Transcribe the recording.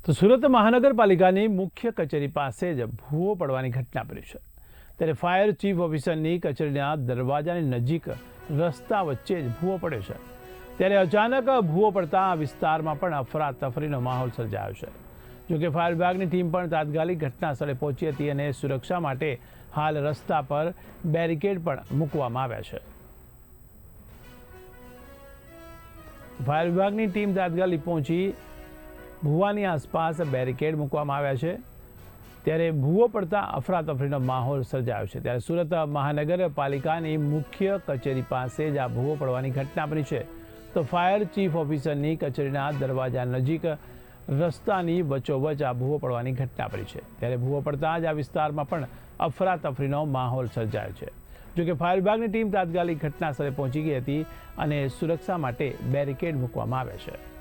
તો સુરત મહાનગરપાલિકાની મુખ્ય કચેરી પાસે જ ભૂવો પડવાની ઘટના બની છે। ત્યારે ફાયર ચીફ ઓફિસરની કચેરીના દરવાજાની નજીક રસ્તા વચ્ચે જ ભૂવો પડ્યો છે। ત્યારે અચાનક ભૂવો પડતા આ વિસ્તારમાં પણ અફરાતફરીનો માહોલ સર્જાયો છે। જોકે ફાયર વિભાગની ટીમ પણ તાત્કાલિક ઘટના સ્થળે પહોંચી હતી અને સુરક્ષા માટે હાલ રસ્તા પર બેરિકેડ પણ મૂકવામાં આવ્યા છે। ફાયર વિભાગની ટીમ તાત્કાલિક પહોંચી ભૂવાની આસપાસ બેરિકેડ મૂકવામાં આવ્યા છે। ત્યારે ભૂવો પડતા અફરાતફરીનો માહોલ સર્જાયો છે। ત્યારે સુરત મહાનગરપાલિકાની મુખ્ય કચેરી પાસે જ આ ભૂવો પડવાની ઘટના બની છે। તો ફાયર ચીફ ઓફિસરની કચેરીના દરવાજા નજીક રસ્તાની વચ્ચોવચ આ ભૂવો પડવાની ઘટના બની છે। ત્યારે ભૂવો પડતા જ આ વિસ્તારમાં પણ અફરાતફરીનો માહોલ સર્જાયો છે। જોકે ફાયર વિભાગની ટીમ તાત્કાલિક ઘટના સ્થળે પહોંચી ગઈ હતી અને સુરક્ષા માટે બેરિકેડ મૂકવામાં આવ્યા છે।